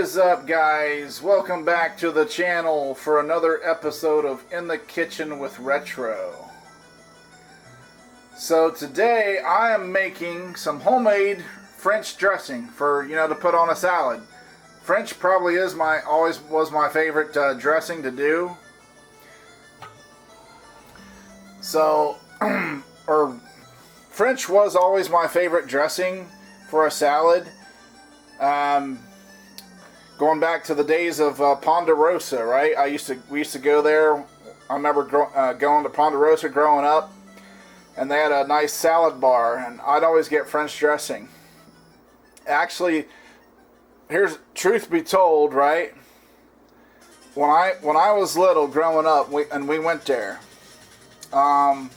is up, guys? Welcome back to the channel for another episode of In the Kitchen with Retro. So today I am making some homemade French dressing for, to put on a salad. French probably is always was my favorite dressing to do. So, French was always my favorite dressing for a salad. Going back to the days of Ponderosa, right? We used to go there. I remember going to Ponderosa growing up, and they had a nice salad bar, and I'd always get French dressing. Actually, here's truth be told, right? When I was little, growing up, we went there. For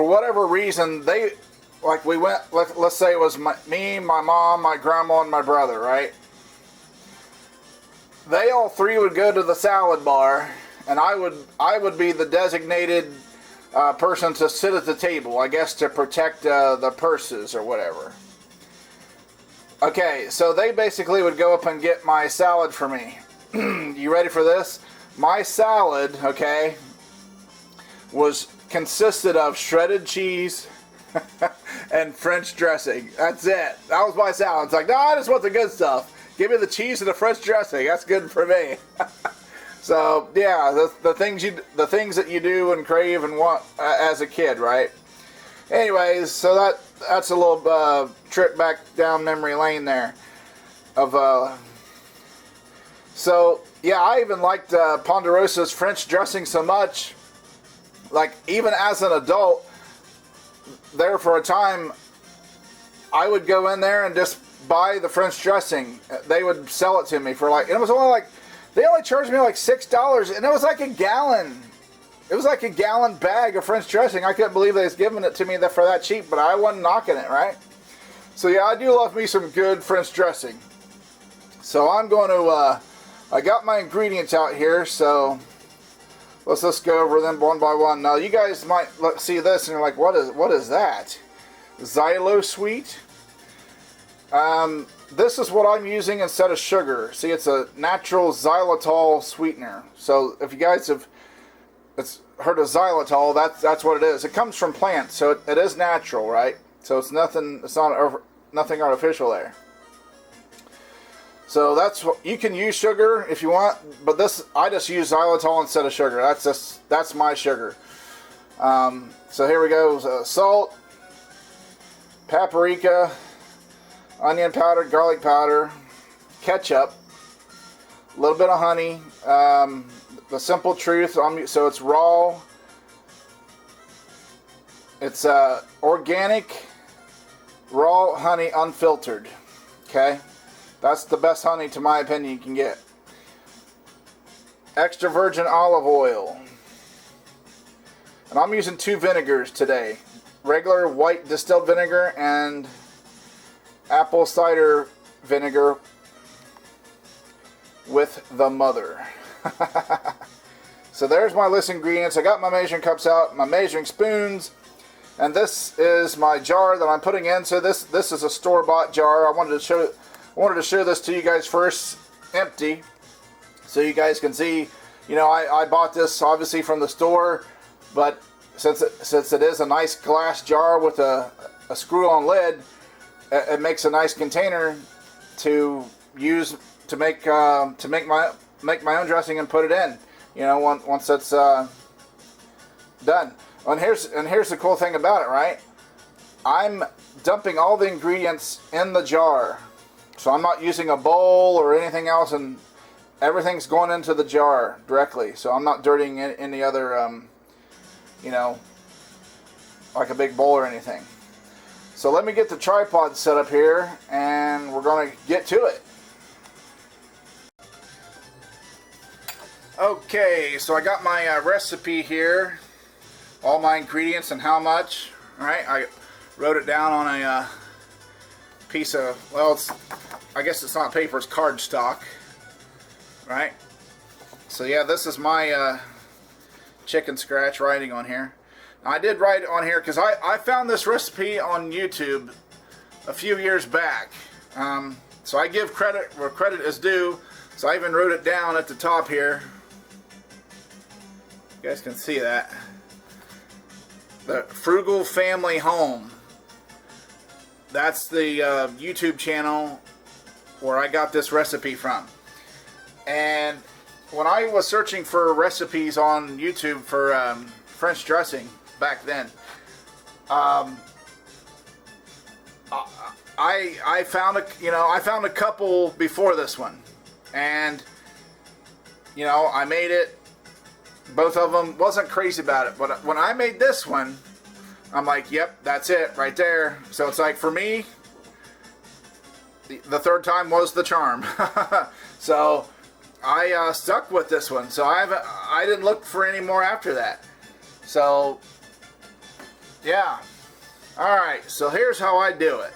whatever reason, we went, let's say it was me, my mom, my grandma, and my brother, right? They all three would go to the salad bar, and I would be the designated person to sit at the table, I guess, to protect the purses or whatever. Okay, so they basically would go up and get my salad for me. You ready for this? My salad, okay, consisted of shredded cheese and French dressing. That's it. That was my salad. It's like, no, I just want the good stuff. Give me the cheese and the French dressing. That's good for me. So yeah, the things that you do and crave and want as a kid, right? Anyways, so that's a little trip back down memory lane there. So yeah, I even liked Ponderosa's French dressing so much. Like, even as an adult, there for a time, I would go in there and just buy the French dressing. They would sell it to me for and it was only they only charged me like $6, and it was like a gallon. It was like a gallon bag of French dressing. I couldn't believe they was giving it to me for that cheap, but I wasn't knocking it, right? So yeah, I do love me some good French dressing. So I'm going to, I got my ingredients out here, so let's just go over them one by one. Now, you guys might see this and you're like, what is that? Xylo Sweet. This is what I'm using instead of sugar. See, it's a natural xylitol sweetener. So if you guys have heard of xylitol, that's what it is. It comes from plants, so it is natural, right? So it's nothing artificial there. So you can use sugar if you want, but I just use xylitol instead of sugar. That's my sugar. So here we go. Salt, paprika, onion powder, garlic powder, ketchup, a little bit of honey. The simple truth. So it's raw. It's organic, raw honey, unfiltered. Okay. That's the best honey, to my opinion, you can get. Extra virgin olive oil. And I'm using 2 vinegars today. Regular white distilled vinegar and apple cider vinegar with the mother. So there's my list of ingredients. I got my measuring cups out, my measuring spoons, and this is my jar that I'm putting in. So this is a store-bought jar. I wanted to show this to you guys first, empty, so you guys can see. I bought this obviously from the store, but since it is a nice glass jar with a screw-on lid, it makes a nice container to use to make my own dressing and put it in. Once that's done. And here's the cool thing about it, right? I'm dumping all the ingredients in the jar. So I'm not using a bowl or anything else, and everything's going into the jar directly. So I'm not dirtying any other, like a big bowl or anything. So let me get the tripod set up here, and we're going to get to it. Okay, so I got my recipe here, all my ingredients and how much. All right, I wrote it down on a piece of, I guess it's not paper, it's cardstock, right? So yeah, this is my chicken scratch writing on here. I did write it on here because I found this recipe on YouTube a few years back. So I give credit where credit is due. So I even wrote it down at the top here. You guys can see that. The Frugal Family Home. That's the YouTube channel where I got this recipe from. And when I was searching for recipes on YouTube for French dressing back then, I found a couple before this one, and I made it. Both of them, wasn't crazy about it, but when I made this one, I'm like, yep, that's it right there. So it's like, for me, the third time was the charm. So I stuck with this one. So I didn't look for any more after that. So yeah. All right. So here's how I do it.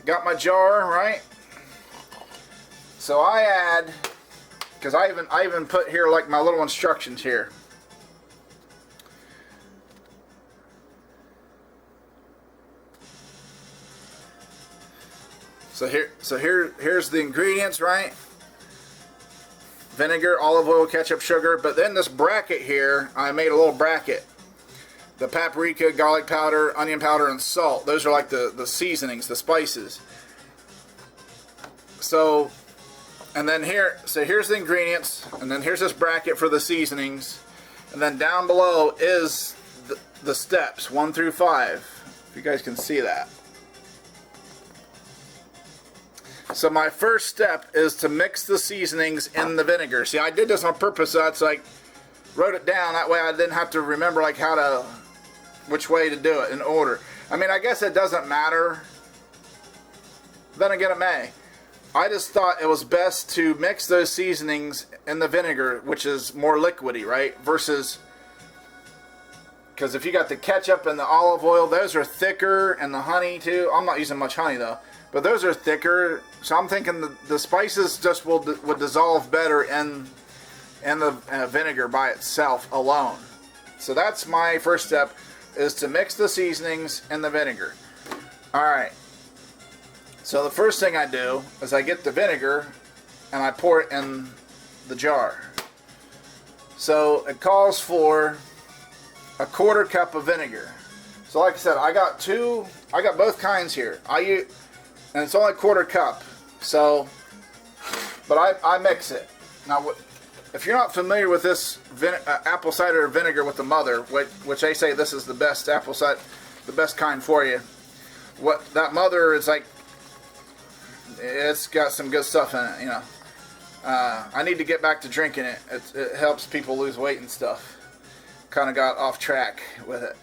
Got my jar, right? So I add, because I even put here like my little instructions here. So here's the ingredients, right? Vinegar, olive oil, ketchup, sugar. But then this bracket here, I made a little bracket. The paprika, garlic powder, onion powder, and salt. Those are like the seasonings, the spices. So, and then here's the ingredients, and then here's this bracket for the seasonings, and then down below is the steps 1 through 5. If you guys can see that. So my first step is to mix the seasonings in the vinegar. See, I did this on purpose, so that's like wrote it down. That way I didn't have to remember like which way to do it in order. I mean, I guess it doesn't matter. Then again, it may. I just thought it was best to mix those seasonings in the vinegar, which is more liquidy, right? Versus, because if you got the ketchup and the olive oil, those are thicker, and the honey too. I'm not using much honey though, but those are thicker. So I'm thinking the spices just would dissolve better in the vinegar by itself alone. So that's my first step, is to mix the seasonings in the vinegar. All right. So the first thing I do is I get the vinegar and I pour it in the jar. So it calls for a 1/4 cup of vinegar. So like I said, I got both kinds here. And it's only 1/4 cup. So, but I mix it. Now, if you're not familiar with this apple cider vinegar with the mother, which they say this is the best apple cider, the best kind for you. What that mother is like, it's got some good stuff in it, I need to get back to drinking it. It helps people lose weight and stuff. Kind of got off track with it.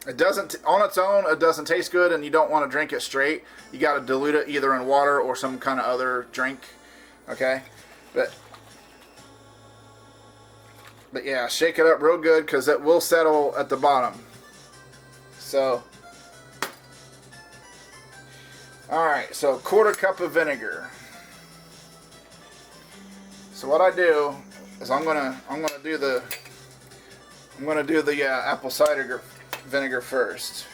It doesn't, on its own, it doesn't taste good, and you don't want to drink it straight. You got to dilute it either in water or some kind of other drink. Okay, but yeah, shake it up real good because it will settle at the bottom. So, all right, so 1/4 cup of vinegar. So what I do is I'm gonna do the apple cider vinegar first.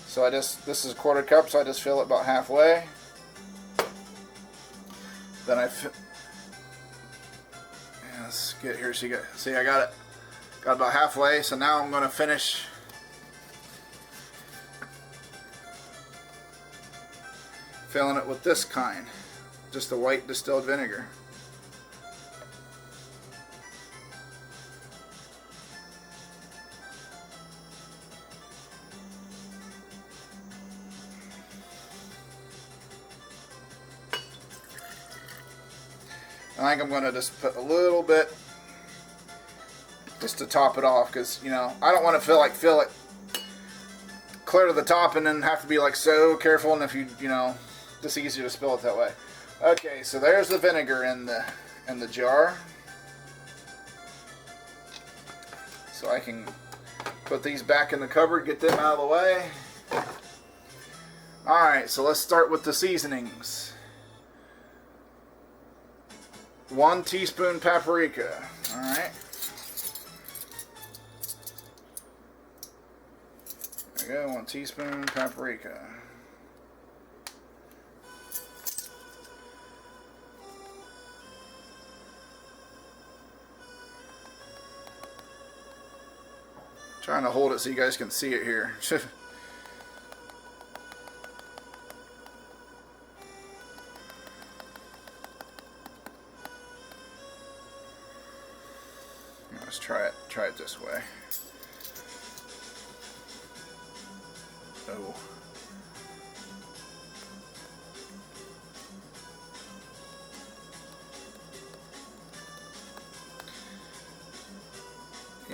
So this is 1/4 cup, so I just fill it about halfway. Then let's get here. See, I got about halfway. So now I'm going to finish filling it with this kind, just the white distilled vinegar. I think I'm going to just put a little bit just to top it off, because I don't want to fill it clear to the top and then have to be like so careful, and if just easier to spill it that way. Okay, so there's the vinegar in the jar. So I can put these back in the cupboard, get them out of the way. Alright, so let's start with the seasonings. 1 teaspoon paprika. Alright. There we go, 1 teaspoon paprika. Trying to hold it so you guys can see it here. Let's try it this way. Oh.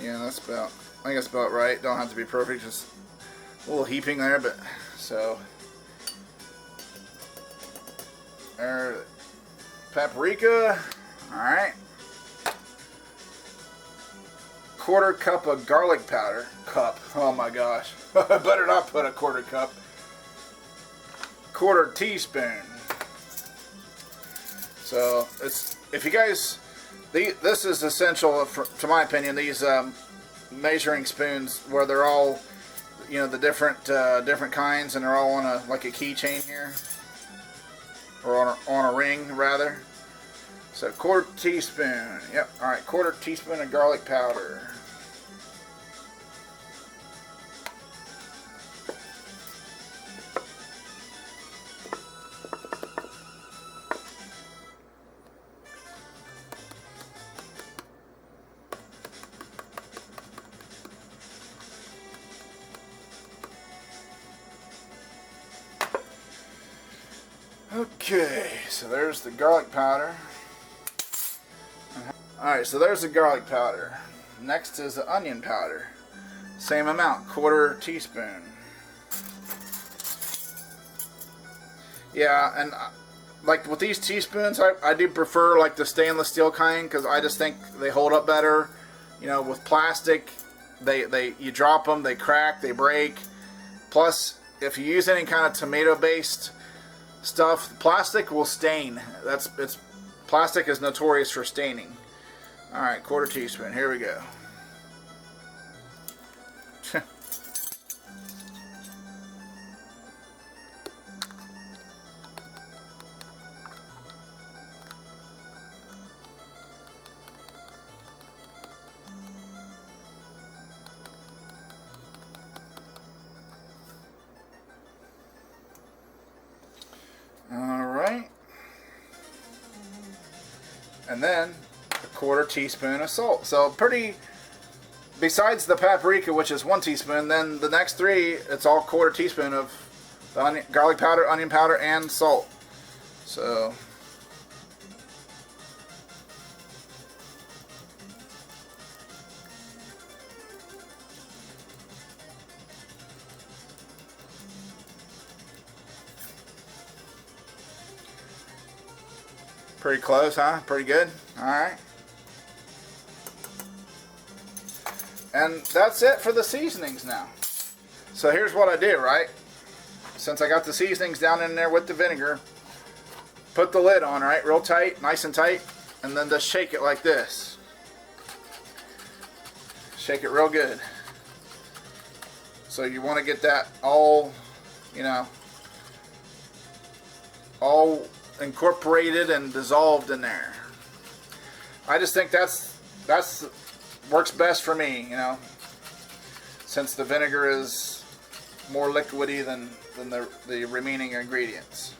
Yeah, that's about, I think that's about right. Don't have to be perfect, just a little heaping there, but so there, paprika. Alright. Quarter cup of garlic powder. Cup. Oh my gosh. I better not put a quarter cup. Quarter teaspoon. So it's, if you guys, this is essential to my opinion. These measuring spoons where they're all, you know, the different kinds, and they're all on a like a keychain here, or on a ring rather. So quarter teaspoon. Yep. All right. Quarter teaspoon of garlic powder. Okay, so there's the garlic powder. Alright, so there's the garlic powder. Next is the onion powder. Same amount, quarter teaspoon. Yeah, and like with these teaspoons, I do prefer like the stainless steel kind, because I just think they hold up better. You know, with plastic, you drop them, they crack, they break. Plus, if you use any kind of tomato-based stuff, plastic will stain. Plastic is notorious for staining. All right, quarter teaspoon. Here we go. Alright. And then a quarter teaspoon of salt. So pretty, besides the paprika, which is 1 teaspoon, then the next 3, it's all quarter teaspoon of the garlic powder, onion powder, and salt. So pretty close, huh? Pretty good. Alright. And that's it for the seasonings now. So here's what I do, right? Since I got the seasonings down in there with the vinegar, put the lid on, right? Real tight, nice and tight. And then just shake it like this. Shake it real good. So you want to get that all, you know, all incorporated and dissolved in there. I just think that's works best for me, you know, since the vinegar is more liquidy than the remaining ingredients.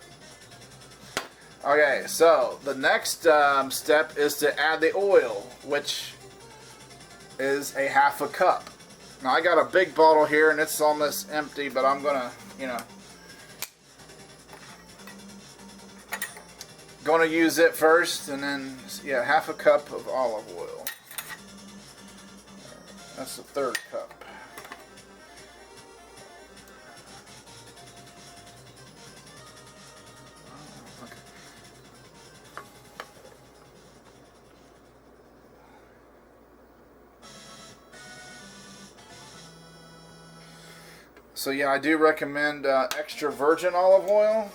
Okay, so the next step is to add the oil, which is a ½ a cup. Now I got a big bottle here and it's almost empty, but I'm gonna, you know, gonna use it first, and then, yeah, ½ a cup of olive oil. That's the 3rd cup. Okay. So yeah, I do recommend extra virgin olive oil.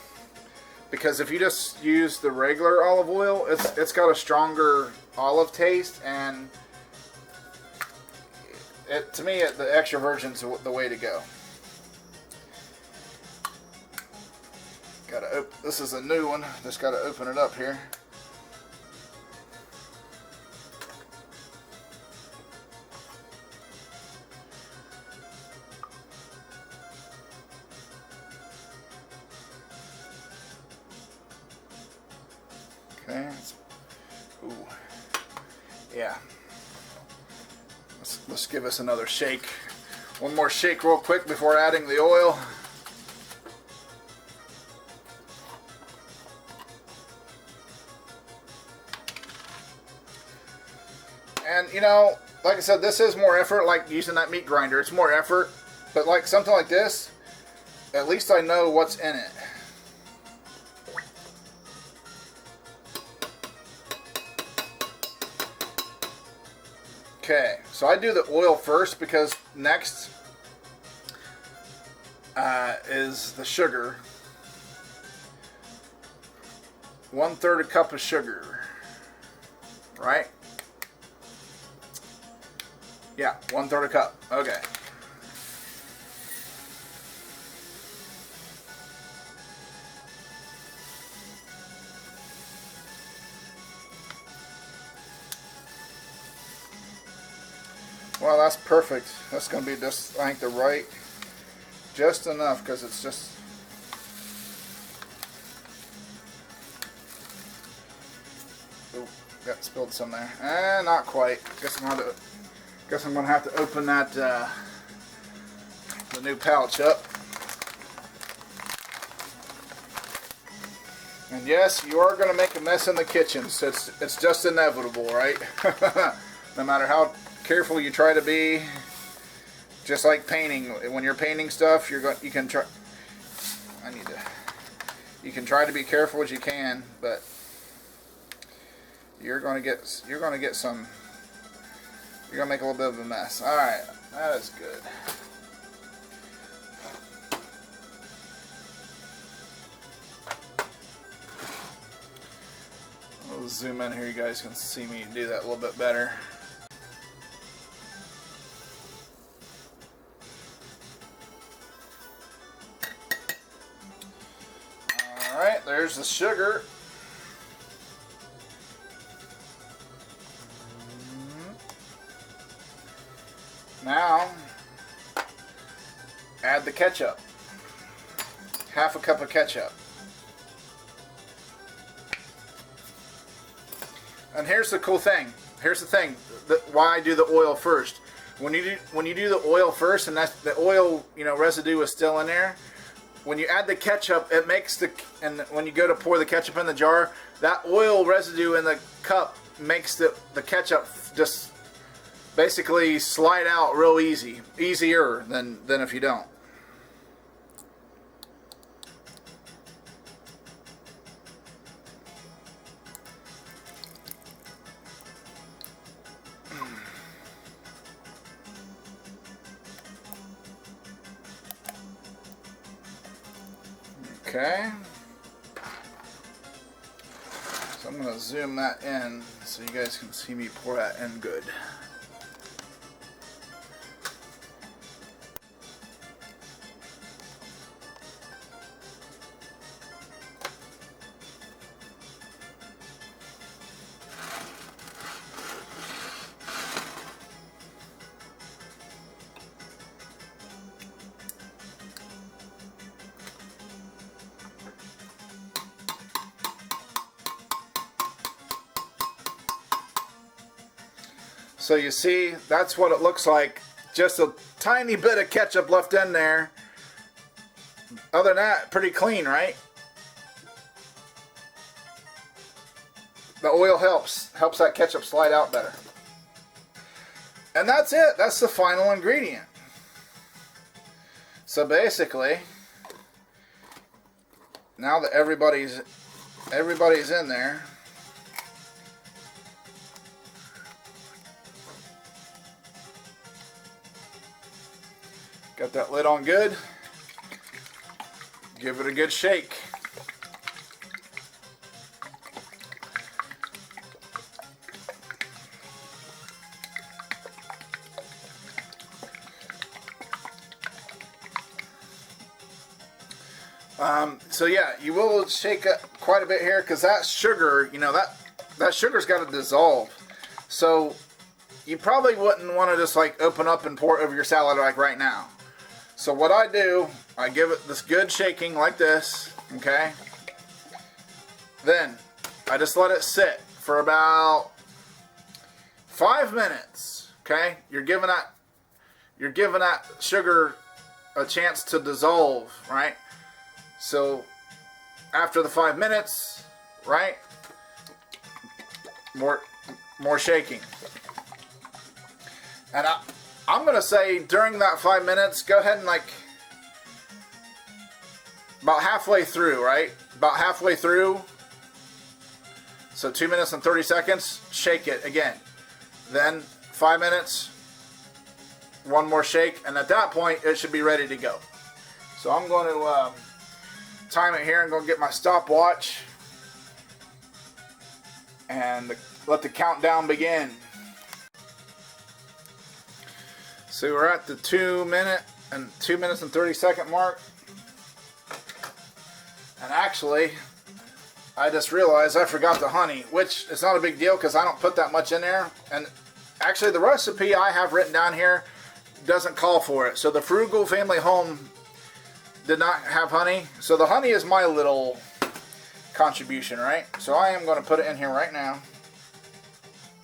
Because if you just use the regular olive oil, it's got a stronger olive taste, and to me, the extra virgin's the way to go. This is a new one. Just gotta open it up here. Okay. Ooh. Yeah. Let's give us another shake. One more shake real quick before adding the oil. And you know, like I said, this is more effort, like using that meat grinder. It's more effort, but like something like this, at least I know what's in it. Okay, so I do the oil first because next is the sugar. 1/3 a cup of sugar, right? Yeah, 1/3 a cup. Okay. Well, that's perfect. That's going to be just, I think, the right, just enough, because it's just. Oh, got spilled some there. Not quite. Guess I'm going to have to open that the new pouch up. And yes, you are going to make a mess in the kitchen. So it's just inevitable, right? No matter how careful you try to be, just like painting. When you're painting stuff, you can try. You can try to be careful as you can, but you're going to get some. You're going to make a little bit of a mess. All right, that is good. I'll zoom in here. You guys can see me do that a little bit better. Alright, there's the sugar. Now, add the ketchup. 1/2 cup of ketchup. And here's the cool thing. Here's the thing. Why I do the oil first. When you do the oil first, and the oil, you know, residue is still in there. When you add the ketchup, it makes and when you go to pour the ketchup in the jar, that oil residue in the cup makes the ketchup just basically slide out real easier than if you don't. Okay, so I'm going to zoom that in so you guys can see me pour that in good. So you see, that's what it looks like. Just a tiny bit of ketchup left in there. Other than that, pretty clean, right? The oil helps that ketchup slide out better. And that's it. That's the final ingredient. So basically, now that everybody's in there, got that lid on good. Give it a good shake. So yeah, you will shake it quite a bit here because that sugar, you know, that sugar's got to dissolve. So you probably wouldn't want to just like open up and pour it over your salad like right now. So what I do, I give it this good shaking like this, okay? Then I just let it sit for about 5 minutes. Okay, you're giving that sugar a chance to dissolve, right? So after the 5 minutes, right, more shaking. And I'm going to say during that 5 minutes, go ahead and like about halfway through, right? About halfway through. So 2 minutes and 30 seconds, shake it again. Then 5 minutes, one more shake, and at that point it should be ready to go. So I'm going to time it here and go get my stopwatch and let the countdown begin. So we're at the 2 minutes and 30 second mark. And actually, I just realized I forgot the honey, which is not a big deal because I don't put that much in there. And actually the recipe I have written down here doesn't call for it. So the Frugal Family Home did not have honey. So the honey is my little contribution, right? So I am going to put it in here right now.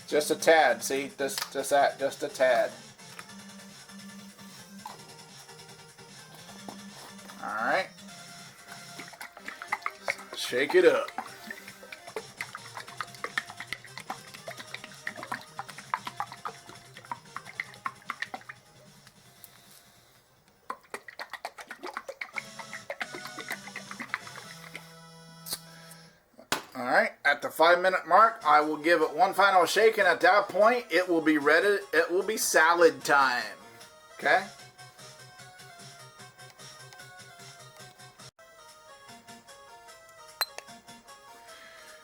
Just a tad, see? Just a tad. Alright. Shake it up. Alright, at the 5 minute mark, I will give it one final shake, and at that point, it will be ready. It will be salad time. Okay?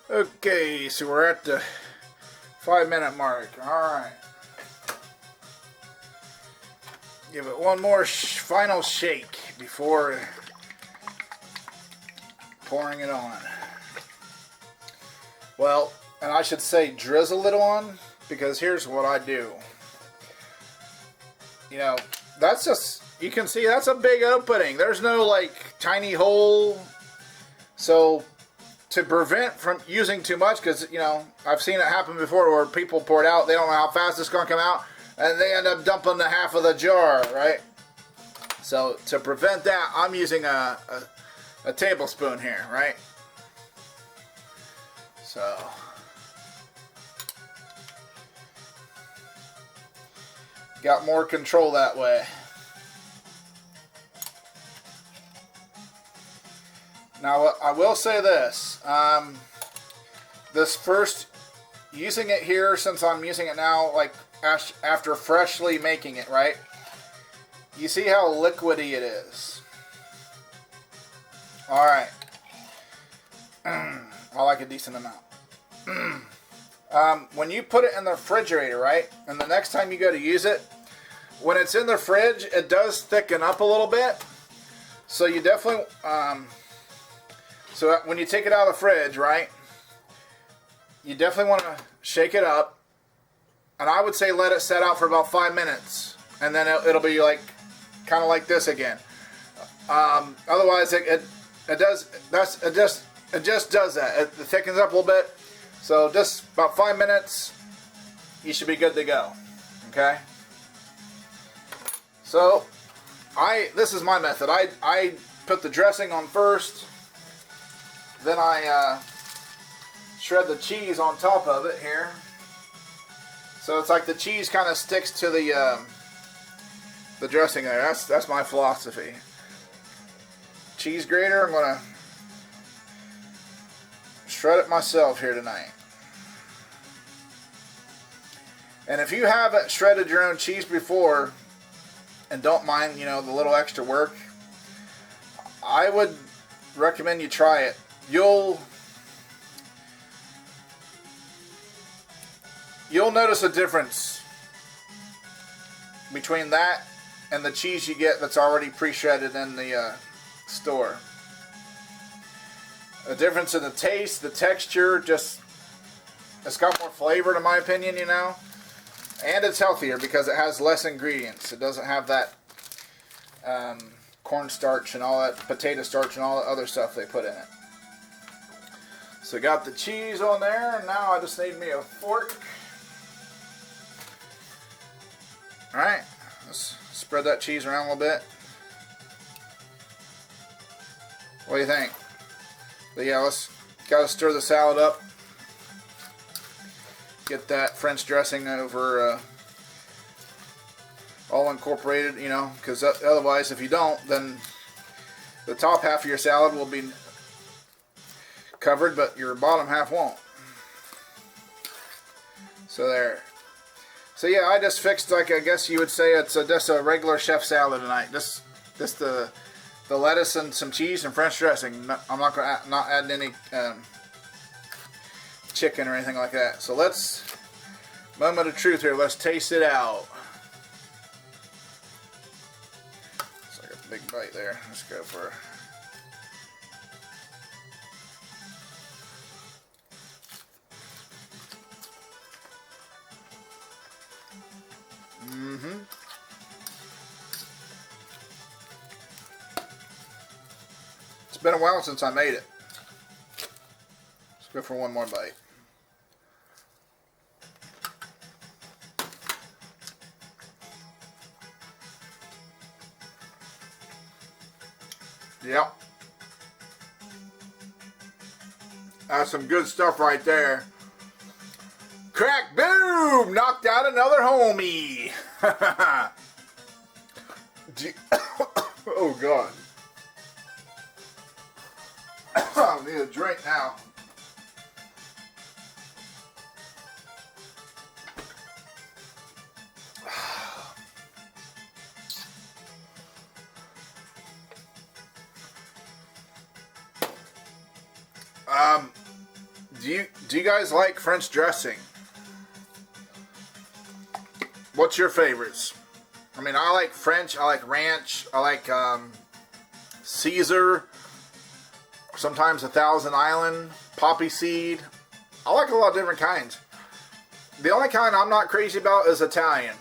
Okay, so we're at the 5 minute mark. Alright. Give it one more final shake before pouring it on. Well, and I should say drizzle it on, because here's what I do. You know, that's just, you can see that's a big opening. There's no like tiny hole. So to prevent from using too much, because, you know, I've seen it happen before where people pour it out, they don't know how fast it's going to come out, and they end up dumping the half of the jar, right? So to prevent that, I'm using a tablespoon here, right? So got more control that way. Now, I will say this. This first, using it here, since I'm using it now, like after freshly making it, right? You see how liquidy it is. Alright. I like a decent amount. When you put it in the refrigerator, right? And the next time you go to use it, when it's in the fridge, it does thicken up a little bit. So you definitely... So when you take it out of the fridge, right, you definitely want to shake it up. And I would say let it set out for about 5 minutes. And then it'll be like, kind of like this again. Otherwise, it just does that. It thickens up a little bit. So just about 5 minutes, you should be good to go. Okay? So, this is my method. I put the dressing on first. Then I shred the cheese on top of it here. So it's like the cheese kind of sticks to the dressing there. That's my philosophy. Cheese grater, I'm gonna shred it myself here tonight. And if you haven't shredded your own cheese before and don't mind, you know, the little extra work, I would recommend you try it. You'll notice a difference between that and the cheese you get that's already pre-shredded in the store. A difference in the taste, the texture, just it's got more flavor in my opinion, you know. And it's healthier because it has less ingredients. It doesn't have that cornstarch and all that potato starch and all the other stuff they put in it. So got the cheese on there, and now I just need me a fork. Alright, let's spread that cheese around a little bit. What do you think? But yeah, let's gotta stir the salad up. Get that French dressing over all incorporated, you know, because otherwise if you don't, then the top half of your salad will be covered, but your bottom half won't. So there. So yeah, I just fixed, like, I guess you would say it's just a regular chef salad tonight. Just the lettuce and some cheese and French dressing. I'm not gonna not add any chicken or anything like that. So let's, moment of truth here. Let's taste it out. It's like a big bite there. Let's go for. It's been a while since I made it. Let's go for one more bite. Yep. That's some good stuff right there. Crack, boom! Knocked out another homie. Oh, God. I need a drink now. Do you guys like French dressing? What's your favorites? I mean, I like French, I like ranch, I like Caesar, sometimes 1,000 Island, poppy seed. I like a lot of different kinds. The only kind I'm not crazy about is Italian.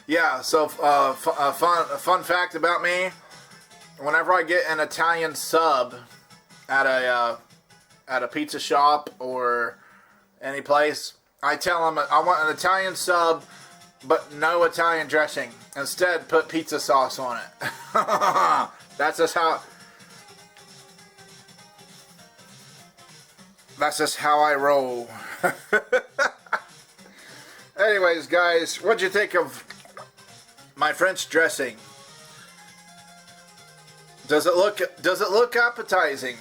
Yeah, so a fun fact about me, whenever I get an Italian sub at a pizza shop or any place, I tell them I want an Italian sub, but no Italian dressing. Instead, put pizza sauce on it. That's just how I roll. Anyways, guys, what'd you think of my French dressing? Does it look appetizing?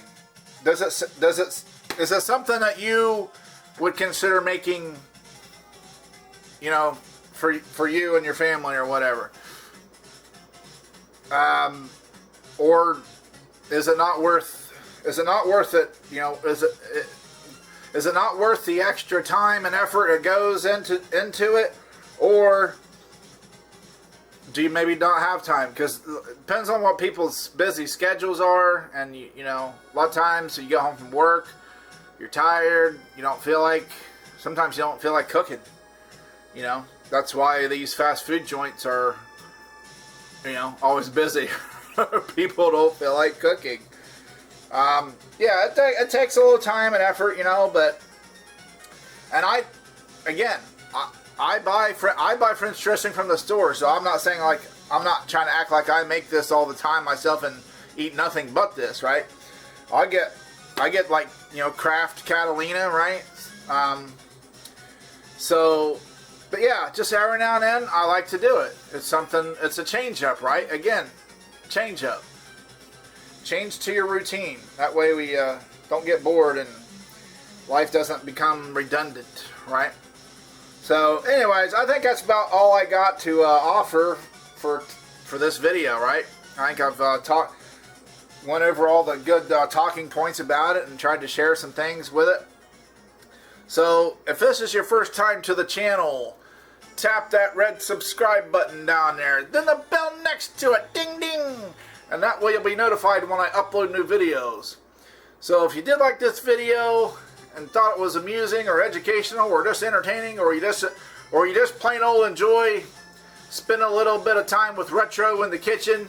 Is it something that you would consider making, you know, for you and your family or whatever? Or is it not worth it? You know, is it not worth the extra time and effort it goes into it? Or do you maybe not have time? Because it depends on what people's busy schedules are, and you know, a lot of times you get home from work, you're tired, sometimes you don't feel like cooking. You know, that's why these fast food joints are, you know, always busy. People don't feel like cooking. Yeah, it takes a little time and effort, you know, and I buy French dressing from the store, so I'm not saying, like, I'm not trying to act like I make this all the time myself and eat nothing but this, right? I get like, you know, Kraft Catalina, right? But yeah, just every now and then I like to do it. It's a change up, right? Again, change up. Change to your routine. That way we don't get bored and life doesn't become redundant, right? So, anyways, I think that's about all I got to offer for this video, right? I think I've went over all the good talking points about it and tried to share some things with it. So, if this is your first time to the channel, tap that red subscribe button down there, then the bell next to it, ding ding, and that way you'll be notified when I upload new videos. So, if you did like this video and thought it was amusing or educational or just entertaining, or you just plain old enjoy spending a little bit of time with Retro in the kitchen,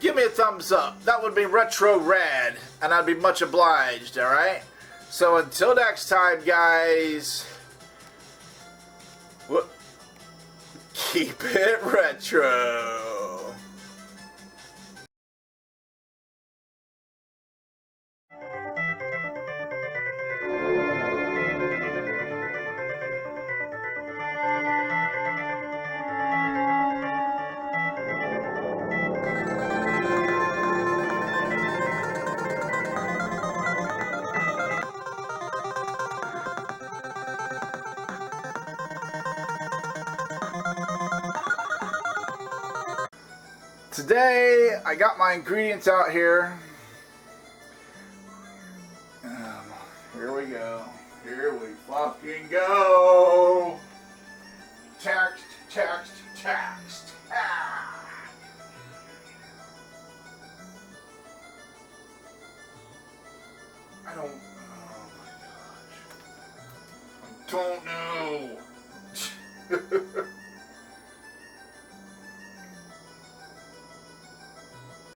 give me a thumbs up. That would be retro rad, and I'd be much obliged, alright? So until next time, guys, keep it retro. Today, I got my ingredients out here. Here we go. Here we fucking go. Text, text, text. Ah. I don't. Oh my gosh. I don't know.